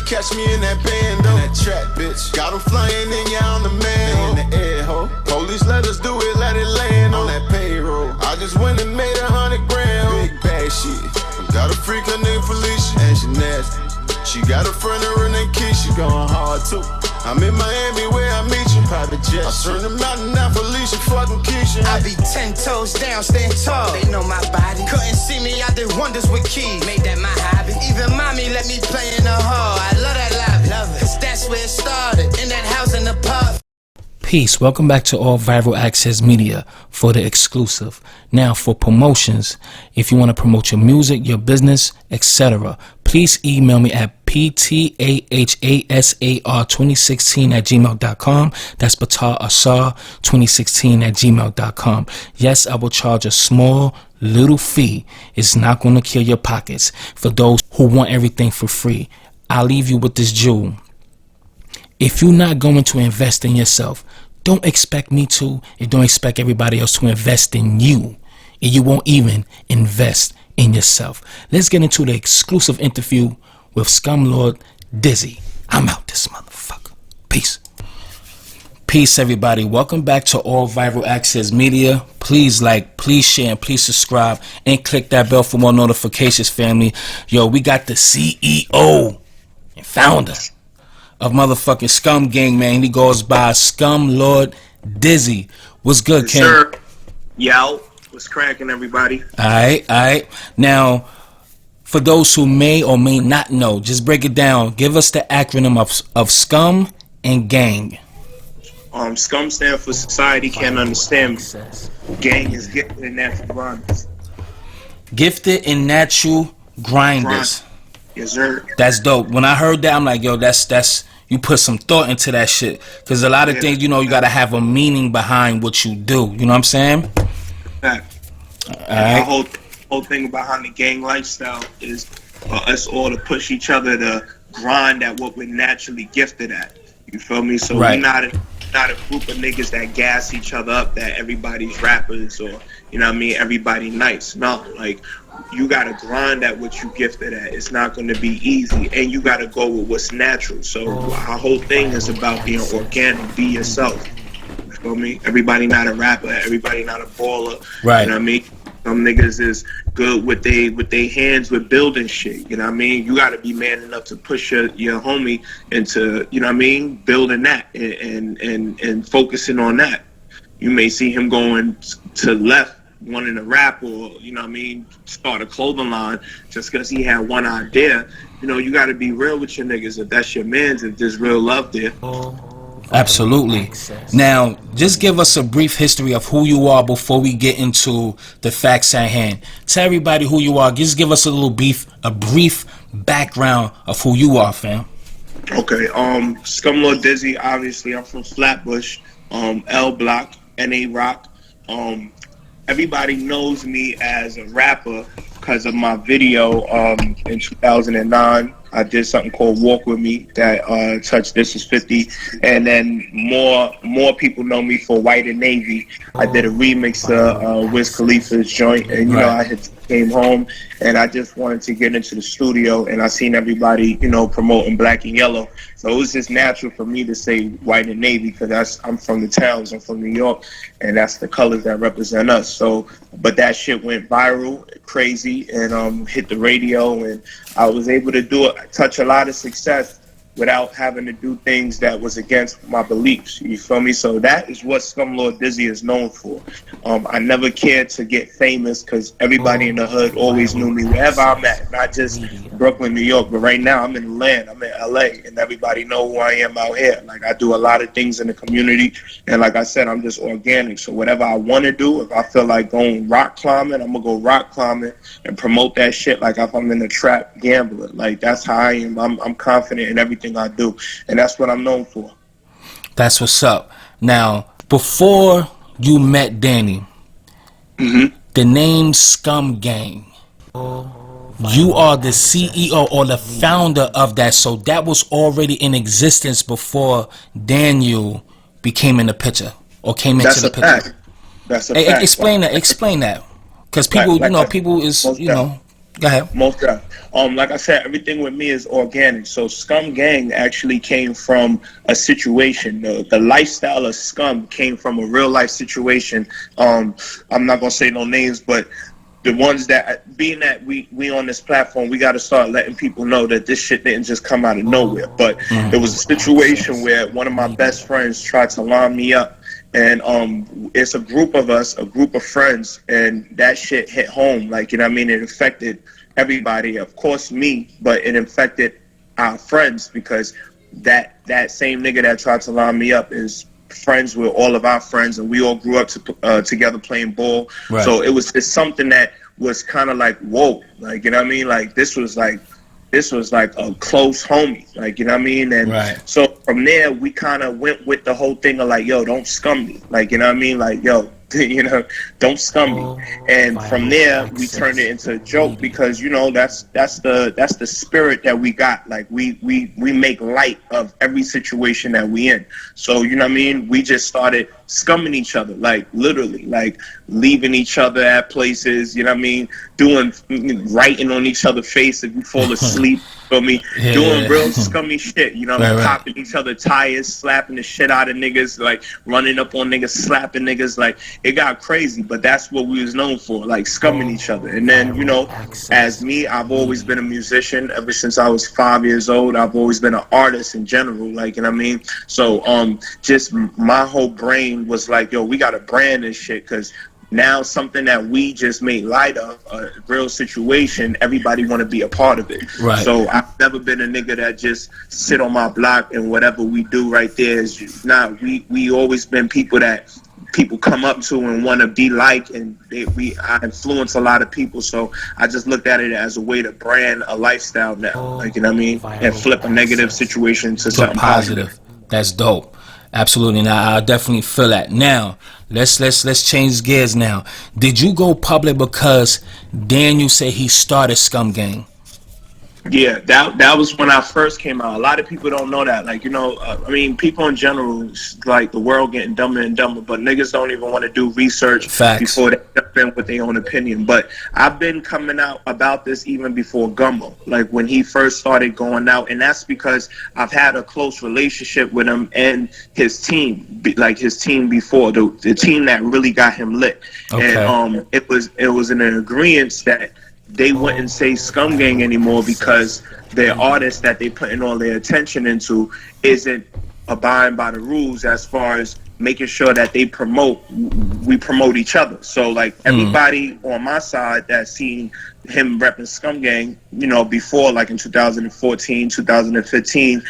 catch me in that band, though. That trap, bitch. Got them flying in, yeah, on the man. In the air, ho. Police let us do it, let it land on that payroll. I just went and made 100 grand. Big bag shit. Got a freak, her named Felicia, and she nasty. She got a friend her named Keisha, going hard too. I'm in Miami where I meet you, private jet. I turn them out and now Felicia, fucking Keisha. I be 10 toes down, staying tall. They know my body. Couldn't see me, I did wonders with keys. Made that my hobby. Even mommy let me play in the hall. I love that lobby, cause that's where it started. In that house in the pub. Peace. Welcome back to All Viral Access Media for the exclusive. Now for promotions, if you want to promote your music, your business, etc., please email me at ptahasar2016@gmail.com. That's batarasar2016@gmail.com. Yes, I will charge a small little fee. It's not going to kill your pockets for those who want everything for free. I'll leave you with this jewel. If you're not going to invest in yourself, don't expect me to, and don't expect everybody else to invest in you. And you won't even invest in yourself. Let's get into the exclusive interview with Scum Lord Dizzy. I'm out this motherfucker. Peace. Peace, everybody. Welcome back to All Viral Access Media. Please like, please share, and please subscribe, and click that bell for more notifications, family. Yo, we got the CEO and founder of motherfucking Scum Gang, man. He goes by Scum Lord Dizzy. What's good, Yes, Ken? sir. Yo, what's cracking, everybody? Alright. Now, for those who may or may not know, just break it down. Give us the acronym of Scum and Gang. Scum stand for Society Can't Understand Me. Gang is gifted and natural grinders. Gifted and natural grinders. Yes, sir. That's dope. When I heard that, I'm like, yo, that's you put some thought into that shit. Because a lot of things, you know, you got to have a meaning behind what you do. You know what I'm saying? Fact. Alright. The whole thing behind the gang lifestyle is for us all to push each other to grind at what we're naturally gifted at. You feel me? So Right. we're not a group of niggas that gas each other up, that everybody's rappers or, you know what I mean, everybody nice. No, like, you gotta grind at what you gifted at. It's not gonna be easy, and you gotta go with what's natural. So our whole thing is about being organic. Be yourself. You feel me? Everybody not a rapper. Everybody not a baller. Right. You know what I mean? Some niggas is good with they hands with building shit. You know what I mean? You gotta be man enough to push your homie into, you know what I mean, building that and focusing on that. You may see him going to left, wanting to rap, or, you know what I mean, start a clothing line just because he had one idea. You know, you got to be real with your niggas. If that's your mans, if there's real love there. Absolutely. Now, just give us a brief history of who you are before we get into the facts at hand. Tell everybody who you are. Just give us a brief background of who you are, fam. Okay. Scum Lord Dizzy. Obviously, I'm from Flatbush, L Block, NA Rock. Everybody knows me as a rapper because of my video in 2009. I did something called Walk With Me that touched This Is 50. And then more people know me for White and Navy. I did a remix of Wiz Khalifa's joint. And, you know, I came home and I just wanted to get into the studio. And I seen everybody, you know, promoting Black and Yellow. So it was just natural for me to say White and Navy because I'm from the towns. I'm from New York. And that's the colors that represent us. So, but that shit went viral, crazy, and hit the radio. And I was able to touch a lot of success without having to do things that was against my beliefs. You feel me? So that is what Scum Lord Dizzy is known for. I never cared to get famous because everybody in the hood always knew me wherever I'm at, not just Brooklyn, New York, but right now I'm in the land, I'm in LA, and everybody know who I am out here. Like, I do a lot of things in the community, and like I said, I'm just organic. So whatever I want to do, if I feel like going rock climbing, I'm gonna go rock climbing and promote that shit like if I'm in the trap gambler. Like, that's how I am. I'm confident in everything I do, and that's what I'm known for. That's what's up. Now, before you met Danny, the name Scum Gang, you are the CEO or the founder of that, so that was already in existence before Daniel became in the picture or came into the picture. That's a fact. Explain that, because people, you know, people is, you know, Go ahead. Most definitely. Like I said, everything with me is organic. So Scum Gang actually came from a situation. The lifestyle of Scum came from a real life situation. I'm not gonna say no names, but the ones that, being that we on this platform, we got to start letting people know that this shit didn't just come out of nowhere. But there was a situation where one of my best friends tried to line me up, and it's a group of us, a group of friends, and that shit hit home. Like, you know what I mean? It affected everybody, of course me, but it affected our friends, because that same nigga that tried to line me up is friends with all of our friends, and we all grew up together playing ball. Right. So it was just something that was kind of like, whoa, like, you know what I mean? Like, this was like a close homie, like, you know what I mean? And right. So from there, we kind of went with the whole thing of like, yo, don't scum me, like, you know what I mean? Like, yo, you know, don't scum me. And from there, we turned it into a joke, because, you know, that's the spirit that we got. Like, we make light of every situation that we in. So, you know what I mean? We just started scumming each other, like, literally, like, leaving each other at places, you know what I mean? Writing on each other's face if we fall asleep. Feel me? Yeah. Doing real scummy shit, you know, Right. popping each other tires, slapping the shit out of niggas, like running up on niggas, slapping niggas. Like, it got crazy, but that's what we was known for, like scumming each other. And then, you know, as me, I've always been a musician ever since I was 5 years old. I've always been an artist in general, like, you know what I mean? So just my whole brain was like, yo, we gotta brand this shit, because now something that we just made light of, a real situation, everybody want to be a part of it. Right. So I've never been a nigga that just sit on my block and whatever we do right there is not. We always been people that people come up to and want to be like, and I influence a lot of people. So I just looked at it as a way to brand a lifestyle now, like, you know what I mean, and flip a negative situation to something positive. That's dope. Absolutely. Now I definitely feel that. Now let's change gears. Now, did you go public because Daniel said he started Scum Gang? Yeah, that was when I first came out. A lot of people don't know that. Like, you know, I mean, people in general, like, the world getting dumber and dumber, but niggas don't even want to do research before they jump in with their own opinion. But I've been coming out about this even before Gummo, like when he first started going out, and that's because I've had a close relationship with him and his team, like his team before, the team that really got him lit. Okay. And it was an agreement that they wouldn't say Scum Gang anymore, because their artists that they putting all their attention into isn't abiding by the rules as far as making sure that we promote each other. So, like, everybody on my side that seen him repping Scum Gang, you know, before, like in 2014, 2015,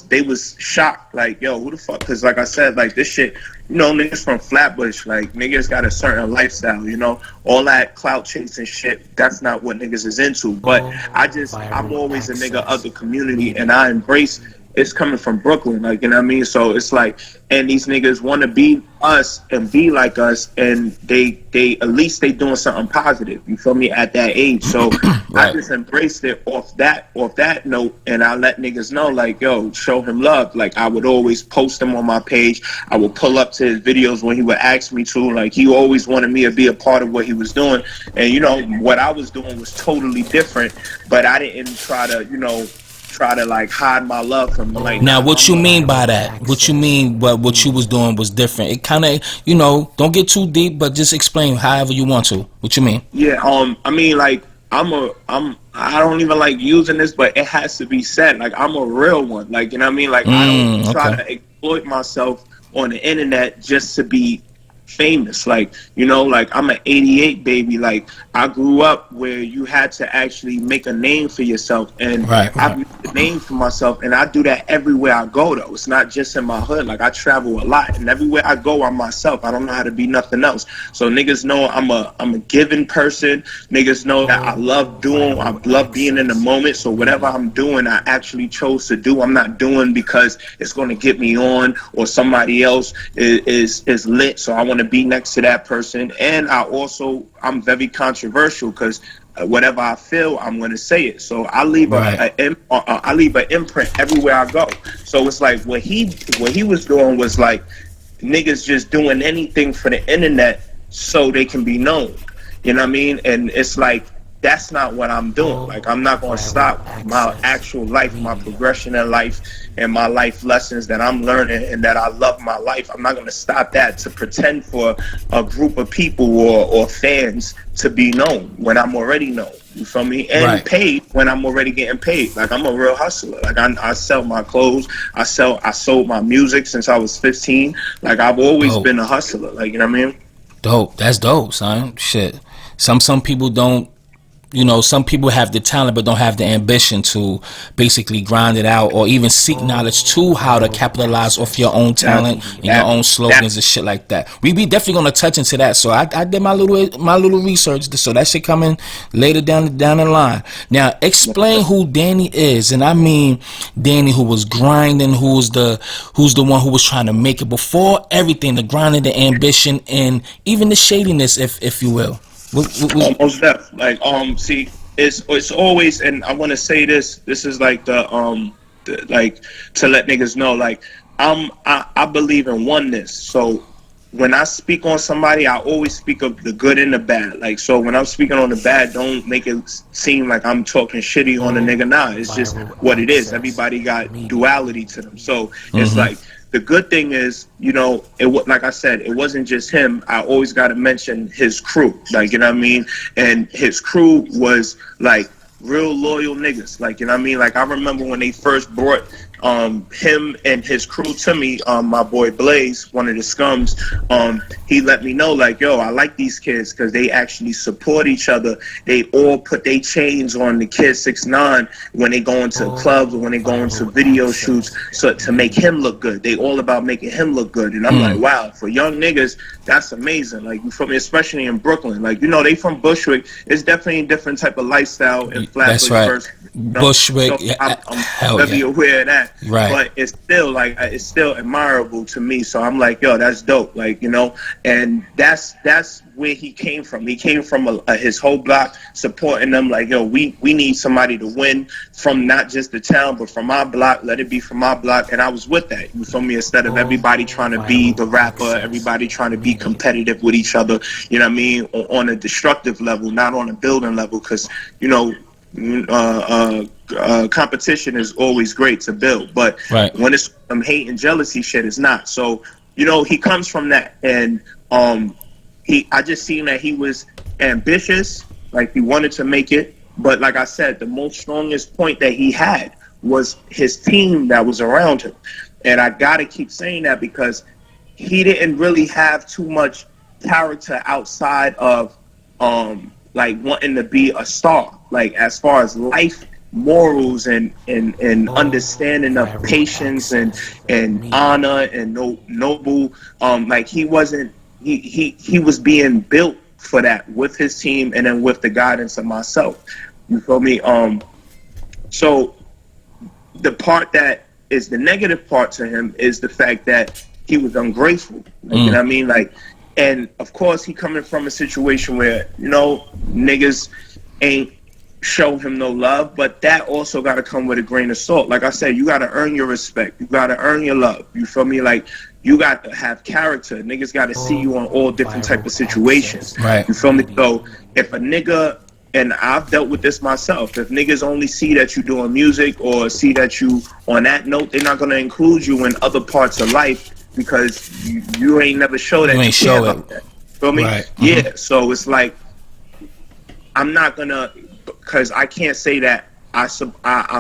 they was shocked, like, yo, who the fuck? Because, like I said, like, this shit, you know, niggas from Flatbush, like, niggas got a certain lifestyle, you know, all that clout chasing shit, that's not what niggas is into. But I'm always a nigga of the community, and I embrace it's coming from Brooklyn, like, you know what I mean? So it's like, and these niggas want to be us and be like us, and they at least they doing something positive, you feel me, at that age. So right. I just embraced it off that note, and I let niggas know, like, yo, show him love. Like, I would always post him on my page. I would pull up to his videos when he would ask me to. Like, he always wanted me to be a part of what he was doing, and, you know, what I was doing was totally different, but I didn't try to like hide my love from him. Like, now, what you mean by that? What you mean? What you was doing was different? It kind of, you know, don't get too deep, but just explain however you want to. What you mean? Yeah, I mean, like, I don't even like using this, but it has to be said. Like, I'm a real one. Like, you know what I mean? Like, I don't try to exploit myself on the internet just to be famous. Like, you know, like, I'm an 88 baby. Like, I grew up where you had to actually make a name for yourself, and I made a name for myself, and I do that everywhere I go, though. It's not just in my hood. Like, I travel a lot, and everywhere I go, I'm myself. I don't know how to be nothing else. So niggas know I'm a giving person. Niggas know that I love being in the moment. So whatever I'm doing, I actually chose to do. I'm not doing because it's going to get me on, or somebody else is lit, so I want to be next to that person. And I'm very controversial, because whatever I feel, I'm going to say it. So I leave I leave an imprint everywhere I go. So it's like, what he was doing was like niggas just doing anything for the internet so they can be known. You know what I mean? And it's like, that's not what I'm doing. Like, I'm not going to stop my actual life, my progression in life, and my life lessons that I'm learning and that I love my life. I'm not going to stop that to pretend for a group of people or fans to be known when I'm already known. You feel me? And paid when I'm already getting paid. Like, I'm a real hustler. Like, I sell my clothes. I sold my music since I was 15. Like, I've always been a hustler. Like, you know what I mean? Dope. That's dope, son. Shit. Some people don't, you know, some people have the talent but don't have the ambition to basically grind it out or even seek knowledge to how to capitalize off your own talent and your own slogans and shit like that. We definitely gonna touch into that. So I did my little research, so that shit coming later down the line. Now explain who Danny is, and I mean Danny who was grinding, who's the one who was trying to make it before everything, the grinding, the ambition, and even the shadiness, if you will. Most def. Like, see, it's always, and I want to say this. This is like like to let niggas know, like, I believe in oneness. So when I speak on somebody, I always speak of the good and the bad. Like, so when I'm speaking on the bad, don't make it seem like I'm talking shitty on a nigga. Nah, it's just what it is. Everybody got duality to them. So it's like, the good thing is, you know, like I said, it wasn't just him. I always got to mention his crew. Like, you know what I mean? And his crew was like real loyal niggas. Like, you know what I mean? Like, I remember when they first brought him and his crew to me, my boy Blaze, one of the Scums, he let me know, like, yo, I like these kids because they actually support each other. They all put their chains on the kid 6ix9ine when they go into clubs or when they go into video shoots, so to make him look good. They all about making him look good. And I'm like, wow, for young niggas, that's amazing. Like, you feel me? Especially in Brooklyn. Like, you know, they from Bushwick. It's definitely a different type of lifestyle in Flatbush. That's right. Bushwick, so I'm very aware of that. Right. But it's still like, it's still admirable to me. So I'm like, yo, that's dope. Like, you know, and that's where he came from. He came from his whole block supporting them. Like, yo, we need somebody to win from not just the town, but from our block. Let it be from our block. And I was with that. You feel me? Instead of everybody trying to be the rapper, everybody trying to be competitive with each other. You know what I mean? On a destructive level, not on a building level. Because, you know, competition is always great to build, but when it's some hate and jealousy shit, it's not. So, you know, he comes from that, and I just seen that he was ambitious, like he wanted to make it. But like I said, the most strongest point that he had was his team that was around him, and I gotta keep saying that because he didn't really have too much character outside of like wanting to be a star. Like, as far as life morals and understanding of patience and honor and noble, like, he wasn't, he was being built for that with his team and then with the guidance of myself. You feel me? So the part that is the negative part to him is the fact that he was ungrateful. Like, you know what I mean? Like, and of course he coming from a situation where, you know, niggas ain't show him no love, but that also got to come with a grain of salt. Like I said, you got to earn your respect. You got to earn your love. You feel me? Like, you got to have character. Niggas got to see you on all different type of situations. Right. You feel me? So if a nigga, and I've dealt with this myself, if niggas only see that you doing music or see that you on that note, they're not going to include you in other parts of life because you ain't never show that you care about that. Feel me? Right. Yeah. So it's like, I'm not going to, because I can't say that I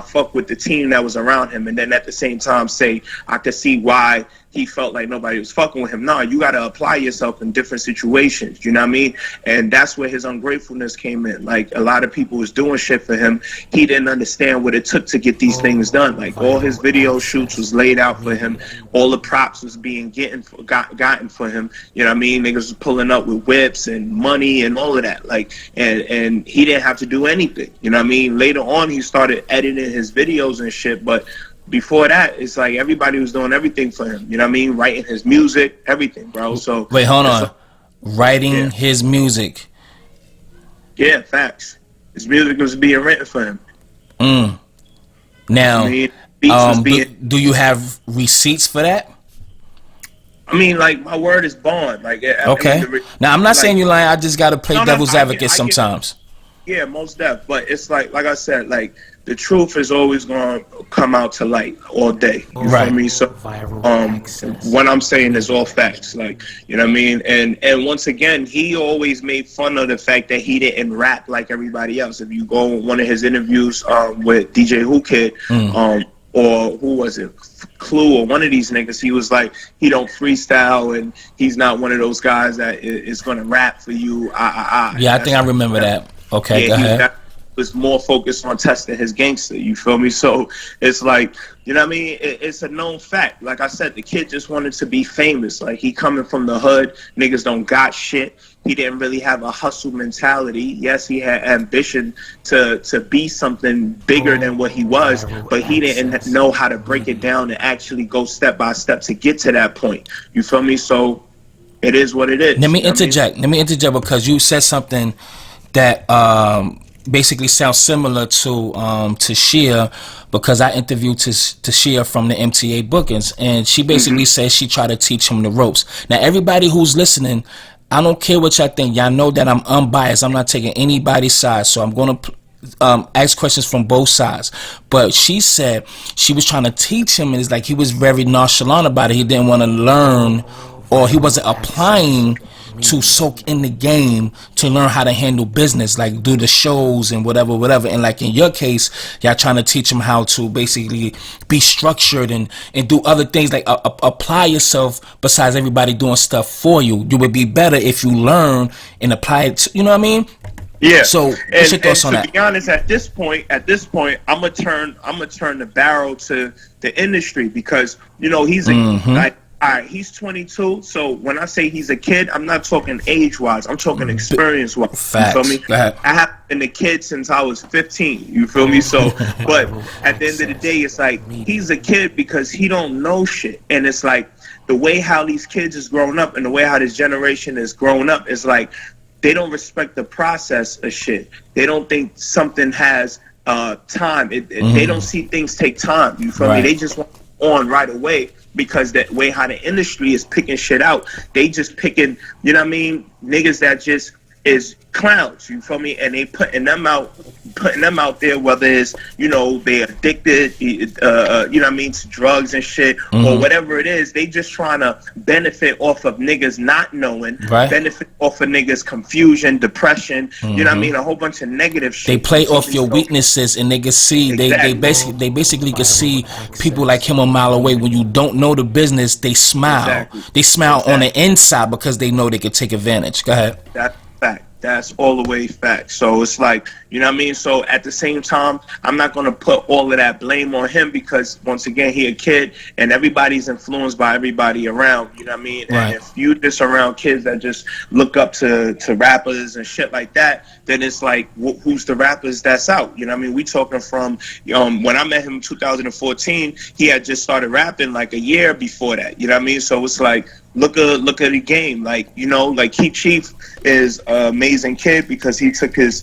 fuck with the team that was around him and then at the same time say I could see why he felt like nobody was fucking with him. No, you got to apply yourself in different situations, you know what I mean? And that's where his ungratefulness came in. Like, a lot of people was doing shit for him. He didn't understand what it took to get these things done. Like, all his video shoots was laid out for him. All the props was being gotten for him. You know what I mean? Niggas was pulling up with whips and money and all of that. Like, and he didn't have to do anything. You know what I mean? Later on, he started editing his videos and shit, but before that, it's like everybody was doing everything for him. You know what I mean? Writing his music, everything, bro. So wait, hold on. Writing his music. Yeah, facts. His music was being written for him. Now, do you have receipts for that? I mean, like, my word is bond. Like, okay. Now, I'm not saying you lying. I just gotta play devil's advocate sometimes. Yeah, most def. But it's like I said, like the truth is always gonna come out to light all day. You Right. feel me? So what I'm saying is all facts. Like, you know what I mean? And once again, he always made fun of the fact that he didn't rap like everybody else. If you go on one of his interviews with DJ Who Kid, or who was it? Clue or one of these niggas, he was like, he don't freestyle and he's not one of those guys that is gonna rap for you. Yeah, I think I remember that. Okay, go ahead. Was more focused on testing his gangster, you feel me? So it's like, you know what I mean? It's a known fact. Like I said, the kid just wanted to be famous. Like, he coming from the hood, niggas don't got shit. He didn't really have a hustle mentality. Yes, he had ambition to be something bigger than what he was, but he didn't know how to break it down and actually go step by step to get to that point. You feel me? So it is what it is. Let me interject. Let me interject because you said something that basically sounds similar to Shia, because I interviewed to Shia from the MTA bookings, and she basically said she tried to teach him the ropes. Now, everybody who's listening, I don't care what y'all think. Y'all know that I'm unbiased. I'm not taking anybody's side, so I'm going to ask questions from both sides. But she said she was trying to teach him, and it's like he was very nonchalant about it. He didn't want to learn, or he wasn't applying to soak in the game to learn how to handle business, like do the shows and whatever. And like in your case, y'all trying to teach him how to basically be structured and do other things, like apply yourself besides everybody doing stuff for you. You would be better if you learn and apply it to, you know what I mean? Yeah. So what's your thoughts on that? To be honest, at this point, I'm gonna turn the barrel to the industry, because you know he's like, all right, he's 22. So when I say he's a kid, I'm not talking age-wise. I'm talking experience-wise. Facts. You feel me? I have been a kid since I was 15. You feel me? So, but at the end of the day, it's like he's a kid because he don't know shit. And it's like the way how these kids is growing up and the way how this generation is growing up is like they don't respect the process of shit. They don't think something has time. They don't see things take time. You feel me? They just want on right away, because that way how the industry is picking shit out, they just picking, you know what I mean, niggas that just is clowns, you feel me, and they putting them out there, whether it's, you know, they addicted, you know what I mean, to drugs and shit, or whatever it is. They just trying to benefit off of niggas not knowing, benefit off of niggas confusion, depression, you know what I mean, a whole bunch of negative shit. They play off your weaknesses, and they can see, they basically can see people like him a mile away. When you don't know the business, they smile. They smile on the inside because they know they could take advantage. Go ahead. That's fact. That's all the way fact. So it's like, you know what I mean? So at the same time, I'm not going to put all of that blame on him, because once again, he a kid and everybody's influenced by everybody around, you know what I mean? And if you just around kids that just look up to rappers and shit like that, then it's like, who's the rappers that's out? You know what I mean? We talking from, when I met him in 2014, he had just started rapping like a year before that, you know what I mean? So it's like, look at the game, like, you know, like Keith Chief is an amazing kid because he took his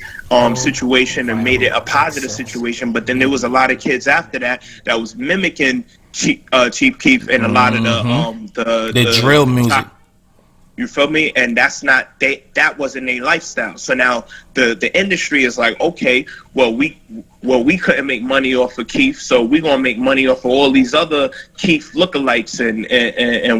situation and made it a positive situation. But then there was a lot of kids after that was mimicking Chief Keef and a lot of the drill music. You feel me? And that's not that wasn't their lifestyle. So now the industry is like, okay, well we couldn't make money off of Keith, so we're gonna make money off of all these other Keith lookalikes and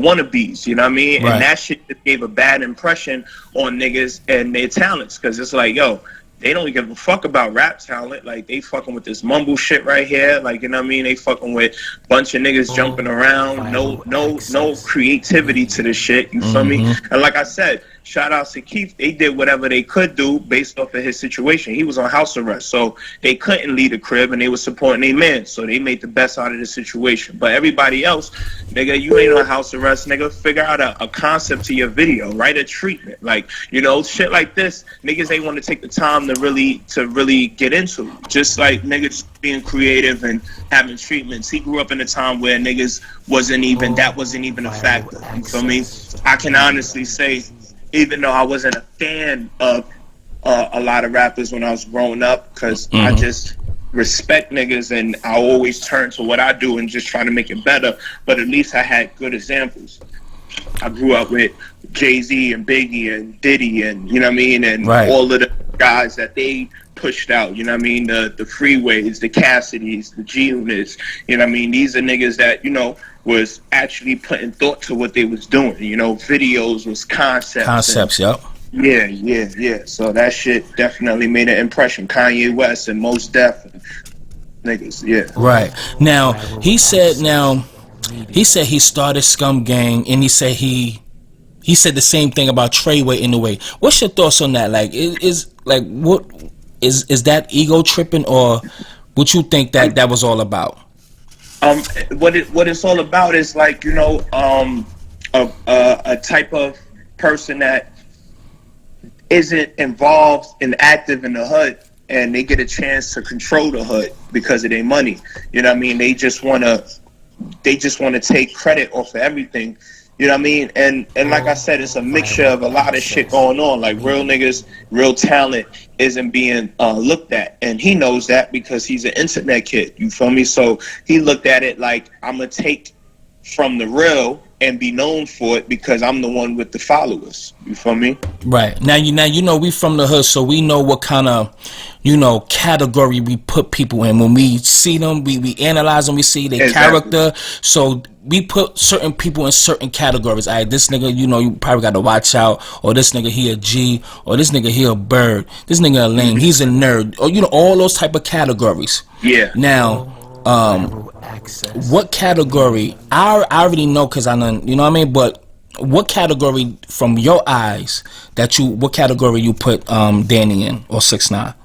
wannabes, you know what I mean? And that shit gave a bad impression on niggas and their talents, because it's like, yo, they don't give a fuck about rap talent. Like, they fucking with this mumble shit right here. Like, you know what I mean? They fucking with a bunch of niggas jumping around. No creativity to this shit. You feel me? And like I said, shout out to Keith. They did whatever they could do based off of his situation. He was on house arrest, so they couldn't leave the crib, and they were supporting their man. So they made the best out of the situation. But everybody else, nigga, you ain't on house arrest, nigga. Figure out a concept to your video. Write a treatment. Like, you know, shit like this. Niggas ain't want to take the time to really get into. Just like niggas being creative and having treatments. He grew up in a time where niggas wasn't even a factor. You feel me? I can honestly say, even though I wasn't a fan of a lot of rappers when I was growing up, because I just respect niggas and I always turn to what I do and just try to make it better, but at least I had good examples. I grew up with Jay-Z and Biggie and Diddy and, you know what I mean, and all of the guys that they pushed out. You know what I mean? The Freeways, the Cassidys, the G-Units. You know what I mean? These are niggas that, you know, was actually putting thought to what they was doing. You know, videos was concepts. Yep. Yeah. So that shit definitely made an impression. Kanye West and Most Def niggas, yeah. Right. Now, he said he started Scum Gang, and he said the same thing about Treyway in a way. What's your thoughts on that? Like, is that ego tripping, or what you think that was all about? What it's all about is, like, you know, a type of person that isn't involved and active in the hood, and they get a chance to control the hood because of their money. You know what I mean? They just wanna take credit off of everything. You know what I mean? And like I said, it's a mixture of a lot of shit going on. Like, real niggas, real talent isn't being looked at. And he knows that because he's an internet kid. You feel me? So he looked at it like, I'm going to take from the real and be known for it because I'm the one with the followers. You feel me? Right. Now you know we from the hood, so we know what kind of, you know, category we put people in. When we see them, we analyze them, we see their character. So we put certain people in certain categories. All right, this nigga, you know, you probably got to watch out. Or this nigga, he a G. Or this nigga, he a bird. This nigga a lame. He's a nerd. Or, you know, all those type of categories. Yeah. Now, what category? I already know because I know, you know what I mean? But what category, from your eyes, what category you put Danny in, or 6ix9ine?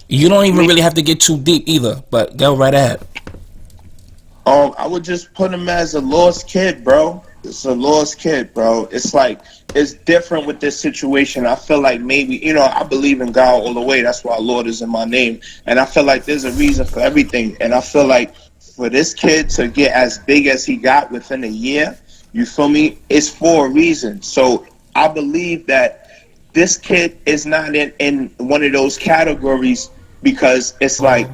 You don't even really have to get too deep either, but go right ahead. I would just put him as a lost kid, bro. It's a lost kid, bro. It's like, it's different with this situation. I feel like maybe, you know, I believe in God all the way. That's why Lord is in my name. And I feel like there's a reason for everything. And I feel like for this kid to get as big as he got within a year, you feel me, it's for a reason. So I believe that this kid is not in one of those categories because it's like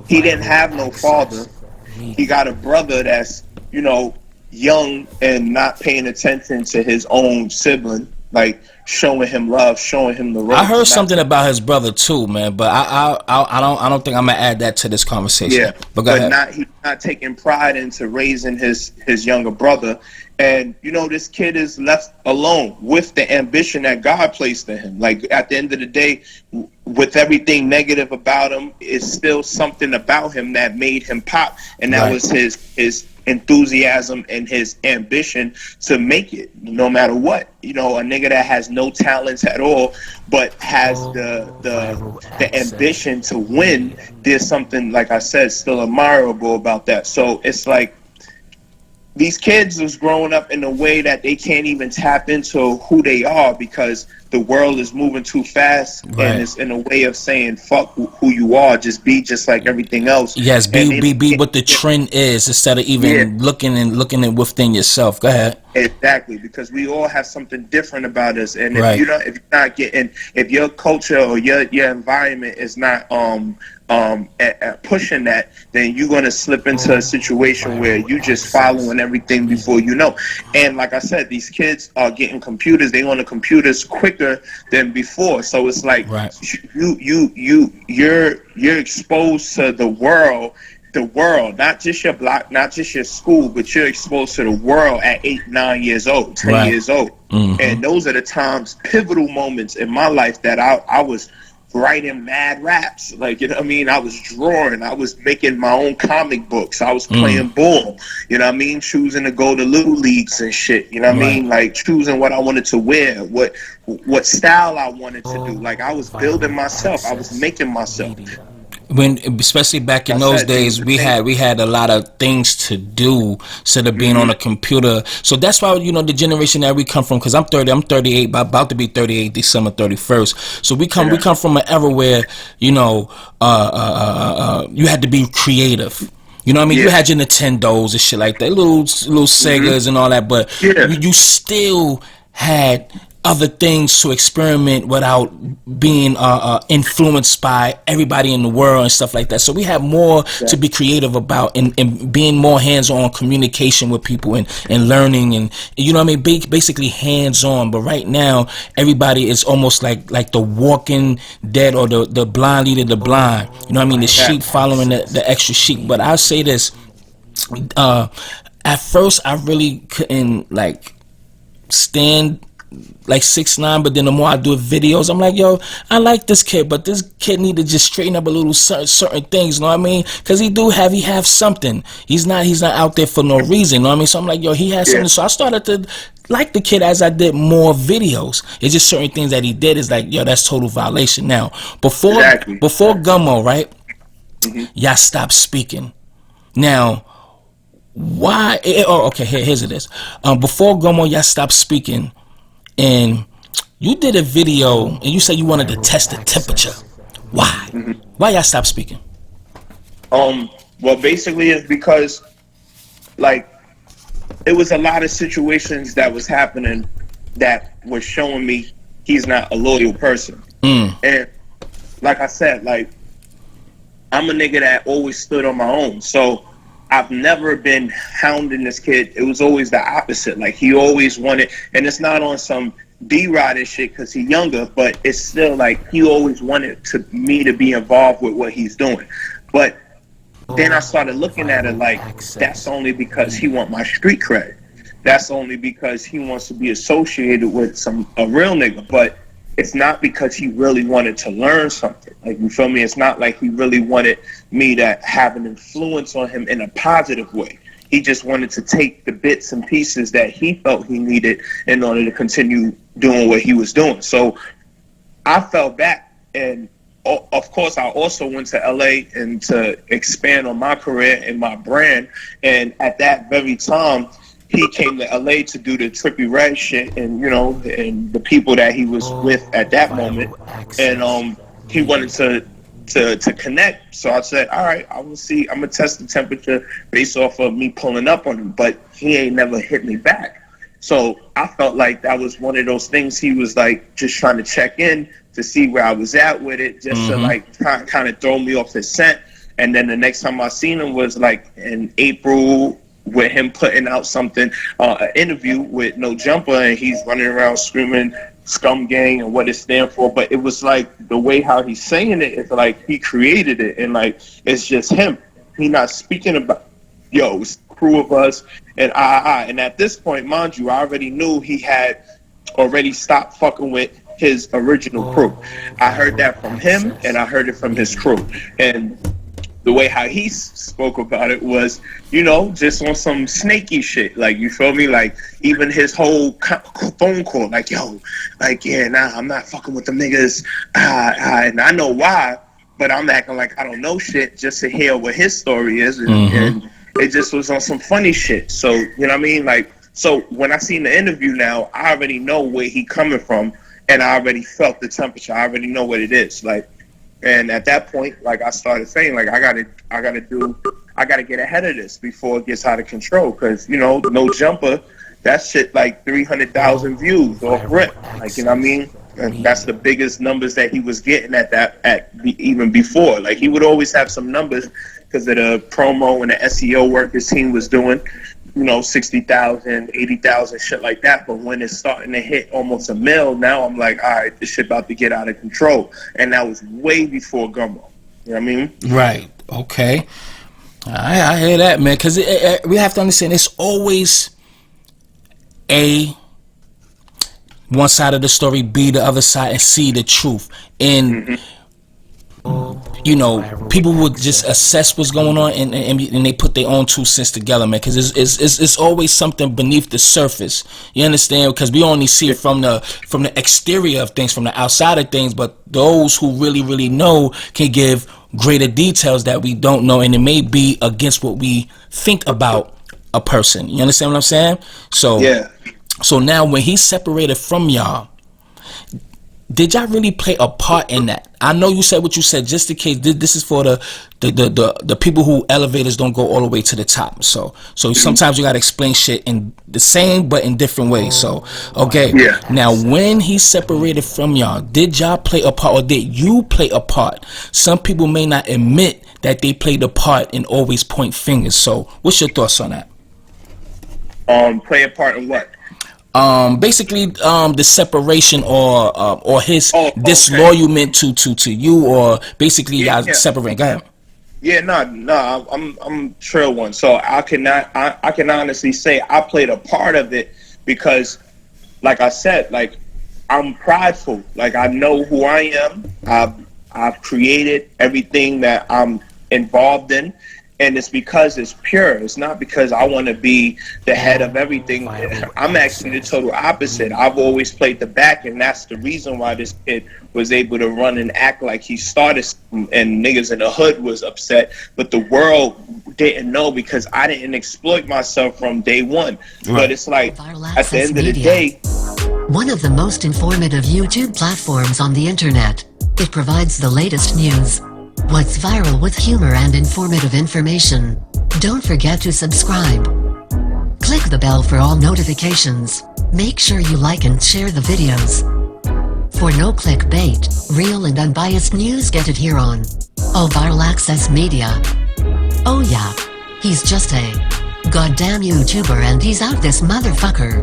he didn't have no father. He got a brother that's, you know, young and not paying attention to his own sibling, like showing him love, showing him the ropes. I heard something about his brother too, man, but I don't think I'm gonna add that to this conversation. Yeah, but go ahead. He's not taking pride into raising his younger brother. And, you know, this kid is left alone with the ambition that God placed in him. Like, at the end of the day, with everything negative about him, it's still something about him that made him pop. And that was his enthusiasm and his ambition to make it, no matter what. You know, a nigga that has no talents at all, but has the ambition to win, there's something, like I said, still admirable about that. So it's like, these kids is growing up in a way that they can't even tap into who they are because the world is moving too fast, and it's in a way of saying fuck who you are, just be just like everything else. Yes, be what the trend is instead of even looking at within yourself. Go ahead. Exactly, because we all have something different about us, and if you're not getting, if your culture or your environment is not pushing that, then you're going to slip into a situation where you just following everything before you know. And like I said, these kids are getting computers. They on the computers quicker than before. So it's like you're exposed to the world, not just your block, not just your school, but you're exposed to the world at 8, 9 years old, 10 years old. And those are the times, pivotal moments in my life that I was writing mad raps, like, you know what I mean? I was drawing, I was making my own comic books, I was playing ball, you know what I mean? Choosing to go to little leagues and shit, you know what I mean? Like, choosing what I wanted to wear, what style I wanted to do. Like, I was building myself, I was making myself. When, especially back in those days, we had a lot of things to do instead of being on a computer. So that's why, you know, the generation that we come from, because I'm 38, about to be 38 December 31st. So we come from an era where, you know, you had to be creative. You know what I mean? You had your Nintendos and shit like that, little Segas and all that, but you still had other things to experiment without being influenced by everybody in the world and stuff like that. So we have more to be creative about, and being more hands-on communication with people, and learning, and you know what I mean, basically hands-on. But right now everybody is almost like the walking dead, or the blind leading the blind, you know what I mean, the sheep following the extra sheep. But I'll say this, at first I really couldn't like stand like 6ix9ine, but then the more I do videos, I'm like, yo, I like this kid, but this kid need to just straighten up a little certain things, you know what I mean? Because he have something. He's not out there for no reason, you know what I mean? So I'm like, yo, he has something. So I started to like the kid as I did more videos. It's just certain things that he did is like, yo, that's total violation. Now, before Gummo, right? Y'all stopped speaking. Now, why? Oh, okay, here's it is. Before Gummo, y'all stopped speaking. And you did a video and you said you wanted to test the temperature. Why? Why y'all stop speaking? Well, basically it's because like it was a lot of situations that was happening that was showing me he's not a loyal person. And like I said, like I'm a nigga that always stood on my own. So I've never been hounding this kid. It was always the opposite. Like he always wanted, and it's not on some D-Rod and shit because he's younger, but it's still like he always wanted me to be involved with what he's doing. But then I started looking at it like that's only because he want my street cred. That's only because he wants to be associated with a real nigga. But it's not because he really wanted to learn something. Like, you feel me? It's not like he really wanted me to have an influence on him in a positive way. He just wanted to take the bits and pieces that he felt he needed in order to continue doing what he was doing. So I fell back, and of course I also went to LA and to expand on my career and my brand. And at that very time, he came to LA to do the Trippie Redd shit, and you know, and the people that he was with at that moment, and he wanted to connect. So I said, all right, I will see. I'm gonna test the temperature based off of me pulling up on him, but he ain't never hit me back. So I felt like that was one of those things. He was like just trying to check in to see where I was at with it, just to like kind of throw me off the scent. And then the next time I seen him was like in April, with him putting out something, an interview with No Jumper, and he's running around screaming Scum Gang and what it stands for. But it was like the way how he's saying it, it's like he created it, and like it's just him. He not speaking about, yo, it's a crew of us, and and at this point, mind you, I already knew he had already stopped fucking with his original crew. I heard that from him, and I heard it from his crew. And the way how he spoke about it was, you know, just on some snaky shit. Like, you feel me? Like, even his whole phone call, like, yo, like, yeah, nah, I'm not fucking with them niggas. And I know why, but I'm acting like I don't know shit just to hear what his story is. And it just was on some funny shit. So, you know what I mean? Like, so when I seen the interview now, I already know where he coming from, and I already felt the temperature. I already know what it is. Like, and at that point, like I started saying, like I gotta get ahead of this before it gets out of control. Cause you know, No Jumper, that shit like 300,000 views off rip. Like, you know what I mean? And that's the biggest numbers that he was getting even before. Like, he would always have some numbers because of the promo and the SEO work his team was doing. You know, 60,000, 80,000, shit like that. But when it's starting to hit almost a mil, now I'm like, all right, this shit about to get out of control. And that was way before Gummo. You know what I mean? Right. Okay. I hear that, man. Because we have to understand, it's always one side of the story, B the other side, and C the truth. And you know, people would just assess what's going on, and they put their own 2 cents together, man. Because it's always something beneath the surface. You understand? Because we only see it from the exterior of things, from the outside of things. But those who really know can give greater details that we don't know, and it may be against what we think about a person. You understand what I'm saying? So yeah. So now when he's separated from y'all, did y'all really play a part in that? I know you said what you said, just in case. This is for the people who elevators don't go all the way to the top. So sometimes you gotta explain shit in the same but in different ways. So okay, Yeah. now when he separated from y'all, did y'all play a part, or did you play a part? Some people may not admit that they played a part and always point fingers. So what's your thoughts on that? Play a part in what? Basically the separation or his Okay. disloyalment to you, or basically y'all Yeah. separate. Go ahead. Yeah, no, I'm trill one. So I can honestly say I played a part of it because, like I said, like I'm prideful. Like I know who I am. I've created everything that I'm involved in, and it's because it's pure. It's not because I want to be the head of everything. I'm actually the total opposite. I've always played the back, and that's the reason why this kid was able to run and act like he started, and niggas in the hood was upset, but the world didn't know because I didn't exploit myself from day one. Right. But it's like, at the end of the day, one of the most informative YouTube platforms on the internet. It provides the latest news. What's viral with humor and informative information. Don't forget to subscribe. Click the bell for all notifications. Make sure you like and share the videos. For no clickbait, real and unbiased news, get it here on All Viral Access Media. Oh yeah, he's just a goddamn YouTuber and he's out this motherfucker.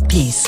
Peace.